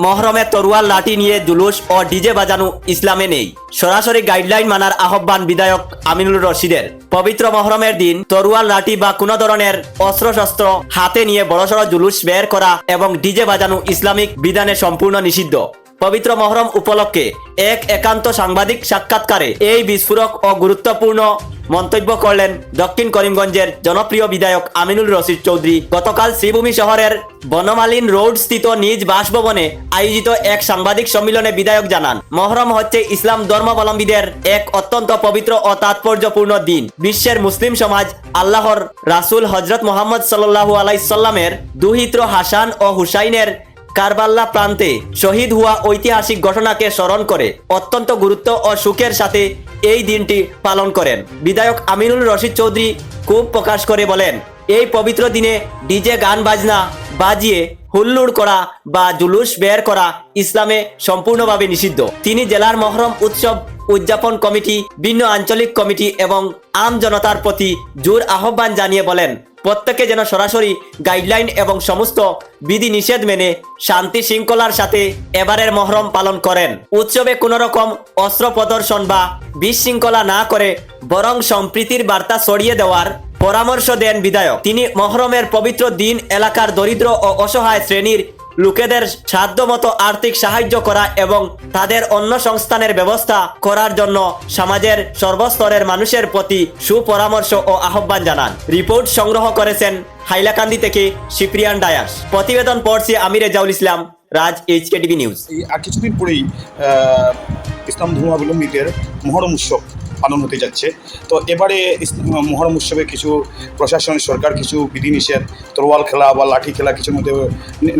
মহরমে তরোয়াল লাঠি নিয়ে জুলুস ও ডিজে বাজানো ইসলামে নেই। সরাসরি গাইডলাইন মানার আহ্বান বিধায়ক আমিনুল রশিদের। পবিত্র মহরমের দিন তরোয়াল লাঠি বা কোনো ধরনের অস্ত্রশস্ত্র হাতে নিয়ে বড়সড় জুলুস বের করা এবং ডিজে বাজানো ইসলামিক বিধানে সম্পূর্ণ নিষিদ্ধ। পবিত্র মহরম উপলক্ষে এক একান্ত সাংবাদিক সাক্ষাৎকারে এই বিস্ফোরক ও গুরুত্বপূর্ণ মন্তব্য করলেন দক্ষিণ করিমগঞ্জের জনপ্রিয় বিধায়ক আমিনুল রশিদ চৌধুরী। গতকাল শ্রীভূমি শহরের বনমালীন রোড স্থিত নিজ বাসভবনে আয়োজিত এক সাংবাদিক সম্মেলনে বিধায়ক জানান, মহরম হচ্ছে ইসলাম ধর্মাবলম্বীদের এক অত্যন্ত পবিত্র ও তাৎপর্যপূর্ণ দিন। বিশ্বের মুসলিম সমাজ আল্লাহর রাসূল হযরত মুহাম্মদ সাল্লাল্লাহু আলাইহি সাল্লামের দুহিত্র হাসান ও হুসাইনের কারবাল্লা প্রান্তে শহীদ হওয়া ঐতিহাসিক ঘটনাকে স্মরণ করে অত্যন্ত গুরুত্ব ও সুখের সাথে এই দিনটি পালন করেন। বিধায়ক আমিনুল রশিদ চৌধুরী ক্ষোভ প্রকাশ করে বলেন, এই পবিত্র দিনে ডিজে গান বাজনা বাজিয়ে হুল্লোড় করা বা জুলুস বের করা ইসলামে সম্পূর্ণভাবে নিষিদ্ধ। তিনি জেলার মহরম উৎসব উদযাপন কমিটি, ভিন্ন আঞ্চলিক কমিটি এবং আম জনতার প্রতি জোর আহ্বান জানিয়ে বলেন, প্রত্যেকে যেন সরাসরি গাইডলাইন এবং সমস্ত বিধি নিষেধ মেনে শান্তি শৃঙ্খলার সাথে এবারের মহরম পালন করেন। উৎসবে কোনো রকম অস্ত্র প্রদর্শন বা বিশৃঙ্খলা না করে বরং সম্প্রীতির বার্তা ছড়িয়ে দেওয়ার পরামর্শ দেন বিধায়ক। তিনি মহরমের পবিত্র দিন এলাকার দরিদ্র ও অসহায় শ্রেণীর লোকেদের সাধ্যমতো আর্থিক সাহায্য করা এবং তাদের অন্য সংস্থানের ব্যবস্থা করার জন্য সমাজের সর্বস্তরের মানুষের প্রতি সুপরামর্শ ও আহ্বান জানান। রিপোর্ট সংগ্রহ করেছেন হাইলাকান্দি থেকে সিপ্রিয়ান ডায়াস। প্রতিবেদন পড়ছি আমি রেজাউল ইসলাম, রাজ HKTV নিউজ। আর কিছুদিন পরেই ইসলাম ধর্মাবলম্বীদের মহরম উৎসব পালন হতে যাচ্ছে। তো এবারে মহরম উৎসবে কিছু প্রশাসন, সরকার কিছু বিধিনিষেধ, তরোয়াল খেলা বা লাঠি খেলা কিছুর মধ্যে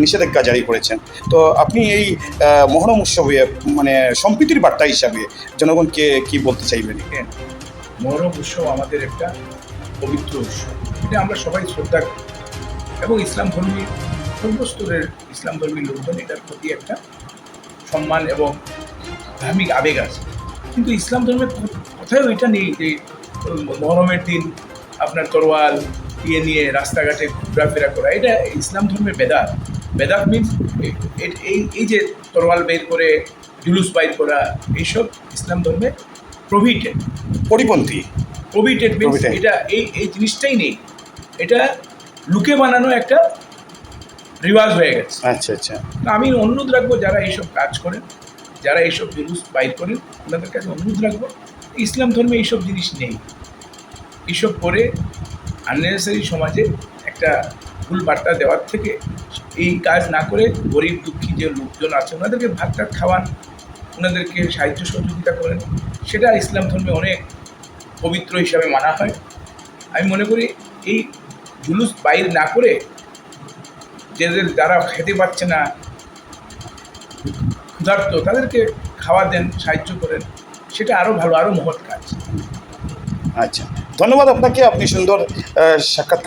নিষেধাজ্ঞা জারি করেছেন। তো আপনি এই মহরম উৎসবে মানে সম্প্রীতির বার্তা হিসাবে জনগণকে কি বলতে চাইবেন? মহরম উৎসব আমাদের একটা পবিত্র উৎসব, এটা আমরা সবাই শ্রদ্ধা করি এবং ইসলাম ধর্মী সর্বস্তরের ইসলাম ধর্মী লোকজন এটার প্রতি একটা সম্মান এবং ধার্মিক আবেগ আছে। কিন্তু ইসলাম ধর্মের কোথাও এটা নেই যে মহরমের দিন আপনার তরোয়াল নিয়ে রাস্তাঘাটে ঘোরাফেরা করা। এটা ইসলাম ধর্মের বেদাত। বেদাত মিনস এই যে তরোয়াল বের করে জুলুস বাইর করা, এইসব ইসলাম ধর্মে প্রোহিবিটেড, পরিপন্থী। প্রোহিবিটেড মিনস এটা এই জিনিসটাই নেই। এটা লুকে বানানো একটা রিওয়াজ হয়ে গেছে। আচ্ছা আচ্ছা। আমি অনুরোধ রাখবো যারা এইসব কাজ করেন, যারা এইসব জুলুস বাইর করেন, ওনাদের কাছে অনুরোধ রাখবো, ইসলাম ধর্মে এইসব জিনিস নেই। এইসব করে আননেসেসারি সমাজে একটা ভুল বার্তা দেওয়ার থেকে এই কাজ না করে গরিব দুঃখী যে লোকজন আছে ওনাদেরকে ভাত টাত খাওয়ান, ওনাদেরকে সাহায্য সহযোগিতা করেন, সেটা ইসলাম ধর্মে অনেক পবিত্র হিসাবে মানা হয়। আমি মনে করি এই জুলুস বাইর না করে যারা খেতে পাচ্ছে না, ক্ষুধার্ত, তাদেরকে খাওয়া দেন, সাহায্য করেন, সেটা আরও ভালো, আরও মহৎ কাজ। আচ্ছা, ধন্যবাদ আপনাকে, আপনি সুন্দর সাক্ষাৎকার